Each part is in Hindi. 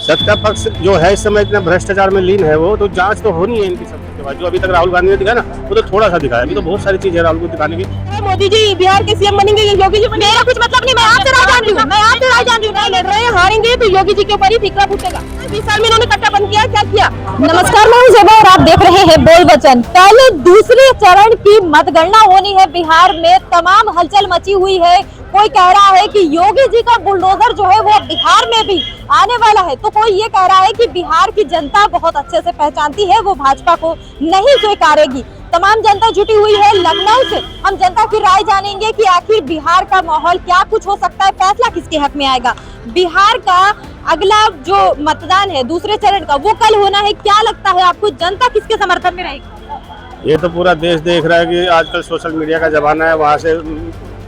सत्ता पक्ष जो है इस समय इतना भ्रष्टाचार में लीन है, वो तो जांच तो होनी है इनकी सबके बाद। जो अभी तक राहुल गांधी ने दिखाया ना, वो तो थोड़ा सा दिखाया, अभी तो बहुत सारी चीजें राहुल को दिखाने की। मोदी जी बिहार के सीएम बनेंगे, योगी जी मेरा कुछ मतलब नहीं, मैं आपसे राय जान रही हूँ, नहीं लड़ रहे हैं, हारेंगे तो योगी जी के ऊपर ही फिक्रा फूटेगा। 20 साल में इन्होंने कट्टा बंद किया, क्या किया। नमस्कार, मैं हूं ज़ेबा और आप देख रहे हैं बोल वचन। पहले दूसरे चरण की मतगणना होनी है बिहार में, तमाम हलचल मची हुई है। कोई कह रहा है कि योगी जी का बुलडोजर जो है वो बिहार में भी आने वाला है, तो कोई ये कह रहा है कि बिहार की जनता बहुत अच्छे से पहचानती है, वो भाजपा को नहीं स्वीकारेगी। तमाम जनता जुटी हुई है लखनऊ से। हम जनता की राय जानेंगे कि आखिर बिहार का माहौल क्या कुछ हो सकता है, फैसला किसके हक में आएगा। बिहार का अगला जो मतदान है दूसरे चरण का, वो कल होना है। क्या लगता है आपको, जनता किसके समर्थन में रहेगी? ये तो पूरा देश देख रहा है कि आजकल सोशल मीडिया का जमाना है। वहाँ से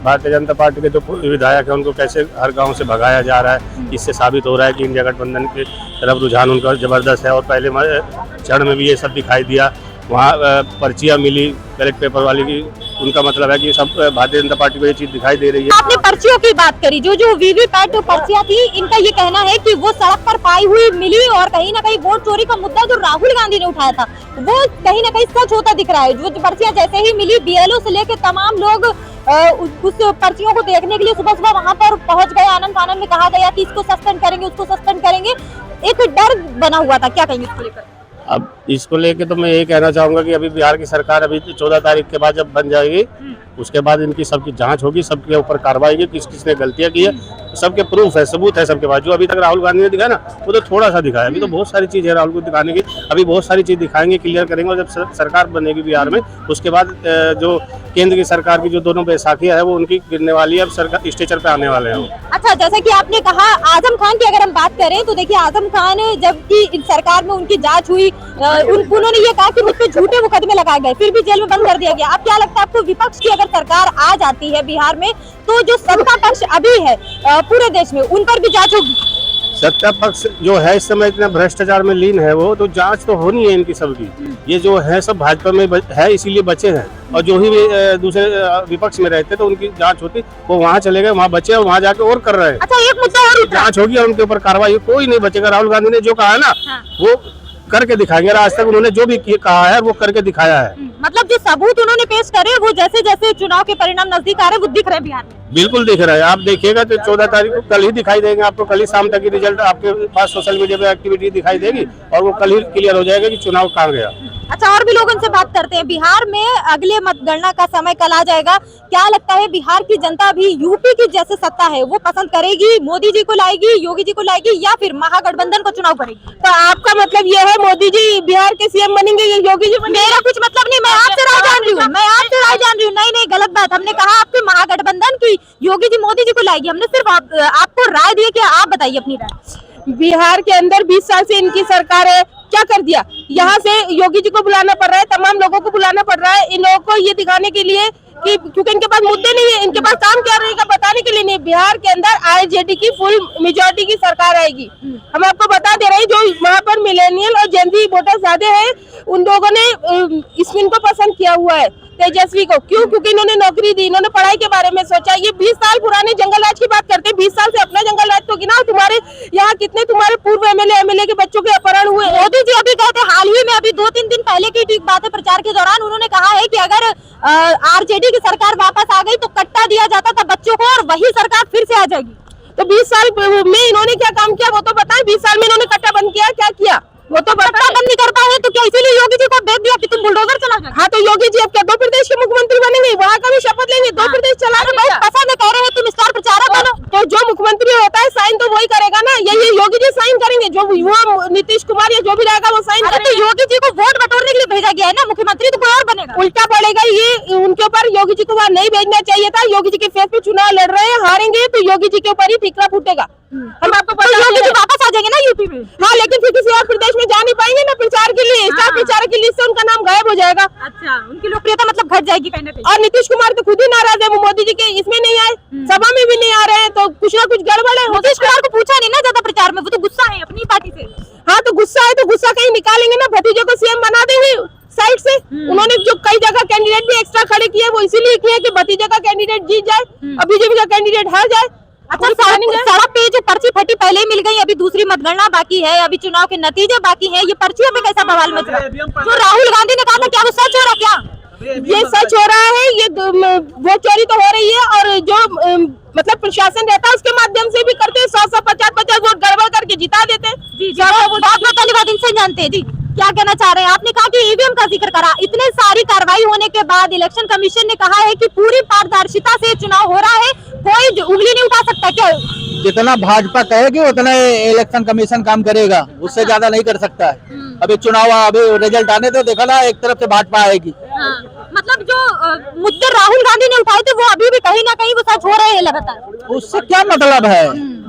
भारतीय जनता पार्टी के जो विधायक है उनको कैसे हर गांव से भगाया जा रहा है। इससे साबित हो रहा है कि इंडिया गठबंधन की तरफ रुझान उनका जबरदस्त है। और पहले चरण में भी ये सब दिखाई दिया। वहाँ पर्चियाँ मिली बैलेट पेपर वाली की, उनका मतलब है कि सब भारतीय जनता पार्टी को ये चीज दिखाई दे रही है। आपने पर्चियों की बात करी, जो वीवीपैट पर्चियां थी, इनका ये कहना है कि वो सड़क पर पाई हुई मिली और कहीं ना कहीं वोट चोरी का मुद्दा जो राहुल गांधी ने उठाया था वो कहीं ना कहीं सच होता दिख रहा है। जो पर्चियां जैसे ही मिली, बीएलओ से लेकर तमाम लोग उस पर्चियों को देखने के लिए सुबह सुबह वहां पर पहुंच गए। आनंद फानन में कहा गया कि इसको सस्पेंड करेंगे, उसको सस्पेंड करेंगे। एक डर बना हुआ था, क्या कहेंगे इसको लेकर? अब इसको लेके तो मैं यही कहना चाहूंगा कि अभी बिहार की सरकार अभी 14 तारीख के बाद जब बन जाएगी, उसके बाद इनकी सबकी जांच होगी, सबके ऊपर कार्रवाई की, किस किसने गलतियां की है, सबके प्रूफ है, सबूत है सबके पास। जो अभी तक राहुल गांधी ने दिखाया ना, वो तो थोड़ा सा दिखाया, अभी तो बहुत सारी चीज है राहुल को दिखाने की। अभी बहुत सारी चीज दिखाएंगे, क्लियर करेंगे। और जब सरकार बनेगी बिहार में, उसके बाद जो केंद्र की सरकार की जो दोनों बैसाखियां है वो उनकी गिरने वाली है। अब सरकार स्टेचर पे आने वाले हैं। अच्छा, जैसा कि आपने कहा आजम खान की अगर हम बात करें तो देखिए, आजम खान जबकि सरकार में उनकी जांच हुई, उन्होंने ये कहा कि मुझ पे झूठे मुकदमे लगाए गए, फिर भी जेल में बंद कर दिया गया। अब क्या लगता है आपको, विपक्ष की अगर सरकार आ जाती है बिहार में, तो जो सत्ता पक्ष अभी है पूरे देश में, उन पर भी जांच होगी? सत्ता पक्ष जो है इस समय इतना भ्रष्टाचार में लीन है, वो तो जांच तो होनी है इनकी सबकी। ये जो है सब भाजपा में है, इसीलिए बचे हैं। और जो ही दूसरे विपक्ष में रहते तो उनकी जांच होती, वो वहाँ चले गए, वहाँ बचे, वहाँ जाके और कर रहे हैं। अच्छा, एक मुद्दा और जांच होगी और उनके ऊपर कार्रवाई, कोई नहीं बचेगा। राहुल गांधी ने जो कहा है ना, वो करके दिखाएंगे। आज तक उन्होंने जो भी कहा है वो करके दिखाया है। मतलब जो सबूत उन्होंने पेश करे, वो जैसे जैसे चुनाव के परिणाम नजदीक आ रहे, वो दिख रहे बिहार में। बिल्कुल दिख रहा है, आप देखिएगा तो 14 तारीख को कल ही दिखाई देंगे आपको। कल ही शाम तक की रिजल्ट आपके पास सोशल मीडिया पे एक्टिविटी दिखाई देगी और वो कल ही क्लियर हो जाएगा कि चुनाव कहाँ गया। अच्छा, और भी लोग उनसे बात करते हैं। बिहार में अगले मतगणना का समय कल आ जाएगा। क्या लगता है, बिहार की जनता भी यूपी की जैसे सत्ता है वो पसंद करेगी, मोदी जी को लाएगी, योगी जी को लाएगी, या फिर महागठबंधन को चुनाव करेगी? तो आपका मतलब ये है मोदी जी बिहार के सीएम बनेंगे, योगी जी मेरा कुछ मतलब नहीं, मैं आपसे राय जान रही हूँ, नहीं गलत बात। हमने कहा आपके महागठबंधन की योगी जी मोदी जी को लाएगी, हमने सिर्फ आपको राय दी कि आप बताइए अपनी राय। बिहार के अंदर 20 साल से इनकी सरकार है, क्या कर दिया? यहाँ से योगी जी को बुलाना पड़ रहा है, तमाम लोगों को बुलाना पड़ रहा है इन लोगों को ये दिखाने के लिए कि क्योंकि इनके पास मुद्दे नहीं है, इनके पास काम क्या रहेगा बताने के लिए नहीं। बिहार के अंदर आरजेडी की फुल मेजोरिटी की सरकार आएगी। हम आपको बता दे रहे हैं, जो वहाँ पर मिलेनियल और जेन ज़ी वोटर ज्यादा है, उन लोगों ने स्पिन को पसंद किया हुआ है, तेजस्वी को। क्यों? क्योंकि इन्होंने नौकरी दी, इन्होंने पढ़ाई के बारे में सोचा। ये 20 साल पुराने जंगल राज की बात करते हैं, 20 साल से अपना जंगल राज तो गिनाओ। तुम्हारे यहाँ कितने तुम्हारे पूर्व एमएलए के बच्चों के अपहरण हुए। मोदी जी अभी कहते, हाल ही में अभी 2-3 दिन पहले की बात है, प्रचार के दौरान उन्होंने कहा है कि अगर आरजेडी की सरकार वापस आ गई तो कट्टा दिया जाता था बच्चों को और वही सरकार फिर से आ जाएगी। तो 20 साल में इन्होंने क्या काम किया वो तो बताएं। 20 साल में इन्होंने कट्टा बंद किया, क्या किया वो तो कट्टा बंद नहीं कर पाए, तो क्या इसीलिए योगी जी को भेज दिया कि तुम बुलडोजर चला जाओ? हाँ, तो योगी जी अब क्या 2 प्रदेश के मुख्यमंत्री बनेंगे, वहाँ का भी शपथ लेंगे, 2 प्रदेश चला रहे हैं। पसंद कह रहे हैं तुम स्टार प्रचारक बनो, तो जो मुख्यमंत्री होता है साइन तो वही करेगा ना। ये योगी जी साइन करेंगे, जो युवा नीतीश कुमार या जो भी रहेगा वो साइन करेगा। तो योगी जी को वोट बटोरने के लिए भेजा गया है ना, मुख्यमंत्री तो कोई और बनेगा। उल्टा पड़ेगा ये उनके ऊपर। योगी जी को वहाँ नहीं भेजना चाहिए था। योगी जी के फेस पे चुनाव लड़ रहे हैं, हारेंगे तो योगी जी के ऊपर ही फिक्रा फूटेगा। हम आपको तो योगी जी वापस आ जाएंगे ना यूपी में? हाँ, लेकिन फिर किसी और प्रदेश में जा नहीं पाएंगे ना प्रचार के लिए। स्टार प्रचारक की लिस्ट से उनका नाम गायब हो जाएगा। अच्छा, उनकी लोकप्रियता मतलब घट जाएगी कहीं ना कहीं। और नीतीश कुमार तो खुद ही नाराज है, वो मोदी जी के इसमें नहीं आए, सभा में भी नहीं आ रहे हैं, तो कुछ ना कुछ गड़बड़ है। नीतीश कुमार को पूछा नहीं ना ज्यादा प्रचार में, वो तो गुस्सा है अपनी पार्टी से। हाँ, तो गुस्सा है तो गुस्सा कहीं निकालेंगे ना, भतीजे को सीएम बना देंगे साइड से। उन्होंने जो कई जगह कैंडिडेट भी एक्स्ट्रा खड़े किए, वो इसीलिए किए कि भतीजे का कैंडिडेट जीत जाए और बीजेपी का कैंडिडेट हार जाए। अच्छा, सड़क पे जो पर्ची फटी पहले ही मिल गई, अभी दूसरी मतगणना बाकी है, अभी चुनाव के नतीजे बाकी है, ये पर्चियों पे कैसा बवाल मच रहा है? जो राहुल गांधी ने कहा था क्या वो सच हो रहा क्या? ये सच हो रहा है, ये वोट चोरी तो हो रही है, और जो मतलब प्रशासन रहता है उसके माध्यम से भी करते हैं, 100 50 वोट गड़बड़ करके जिता देते हैं। जी जी, बहुत पहली बात इनसे जानते हैं जी, क्या कहना चाह रहे हैं? आपने कहा कि ईवीएम का जिक्र करा, इतने सारी कार्रवाई होने के बाद इलेक्शन कमीशन ने कहा है कि पूरी पारदर्शिता से चुनाव हो रहा है, कोई उंगली नहीं उठा सकता क्या? जितना भाजपा कहेगी उतना इलेक्शन कमीशन काम करेगा, उससे ज्यादा नहीं कर सकता है। अभी चुनाव, अभी रिजल्ट आने तो देखा ना, एक तरफ से भाजपा आएगी। मतलब जो मुद्दे राहुल गांधी ने उठाए थे वो अभी भी कहीं ना कहीं वो सच हो रहे हैं लगातार। उससे क्या मतलब है?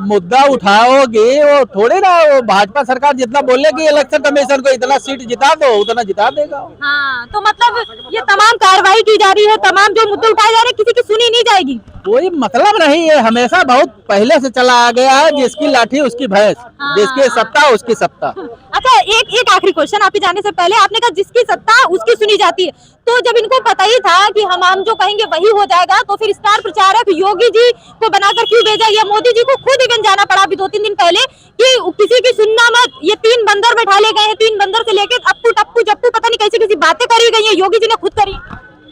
मुद्दा उठाओगे वो थोड़े ना, वो भाजपा सरकार जितना बोलेगी इलेक्शन कमीशन को इतना सीट जिता दो, उतना जिता देगा। हाँ, तो मतलब ये तमाम कार्रवाई की जा रही है, तमाम जो मुद्दे उठाए जा रहे हैं किसी की सुनी नहीं जाएगी, कोई मतलब नहीं है। हमेशा बहुत पहले से चला आ गया है, जिसकी लाठी उसकी भैंस, जिसकी सत्ता उसकी सत्ता। अच्छा, एक आखिरी क्वेश्चन आपके जाने से पहले, आपने कहा जिसकी सत्ता उसकी सुनी जाती है, तो जब इनको पता ही था कि हम जो कहेंगे वही हो जाएगा, तो फिर स्टार प्रचारक योगी जी को बनाकर क्यों भेजा, या मोदी जी को खुद इवेंट जाना पड़ा अभी 2-3 दिन पहले कि किसी की सुनना मत, ये 3 बंदर बैठा ले गए हैं, 3 बंदर से लेके अप्पू टप्पू जप्पू पता नहीं कैसी कैसी बातें करी गई है, योगी जी ने खुद करी,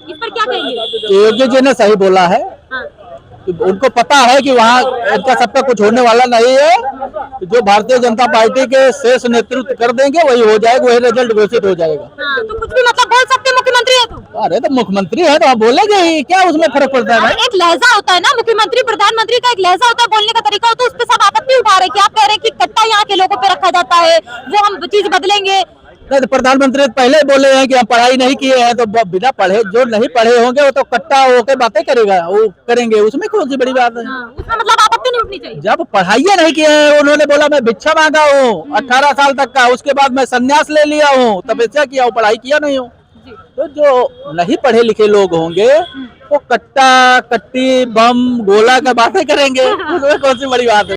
इस पर क्या कहेंगे? योगी जी ने सही बोला है। उनको पता है कि वहाँ इनका सबका कुछ होने वाला नहीं है, जो भारतीय जनता पार्टी के शेष नेतृत्व कर देंगे वही हो जाएगा, वही रिजल्ट घोषित हो जाएगा। तो कुछ भी मतलब बोल सकते हैं, मुख्यमंत्री है तो। अरे तो मुख्यमंत्री है तो आप बोलेंगे ही, क्या उसमें फर्क पड़ता है भाई? एक लहजा होता है ना, मुख्यमंत्री प्रधानमंत्री का एक लहजा होता है, बोलने का तरीका होता है, उस पर सब आपत्ति उठा रहे हैं कि आप कह रहे हैं कि कट्टा यहाँ के लोगों पे रखा जाता है, वो हम चीज बदलेंगे। नहीं तो प्रधानमंत्री पहले बोले हैं कि हम पढ़ाई नहीं किए हैं, तो बिना पढ़े, जो नहीं पढ़े होंगे वो तो कट्टा होके बातें करेगा, वो करेंगे, उसमें कौन सी बड़ी बात है? उसमें मतलब आपत्ति नहीं उठनी चाहिए। जब पढ़ाई नहीं किए हैं, उन्होंने बोला मैं भिक्षा मांगा हूँ 18 साल तक का, उसके बाद मैं संन्यास ले लिया हूँ, तपस्या किया हूँ, पढ़ाई किया नहीं हूँ। तो जो नहीं पढ़े लिखे लोग होंगे वो कट्टा कट्टी बम गोला का बातें करेंगे, उसमें कौन सी बड़ी बात है?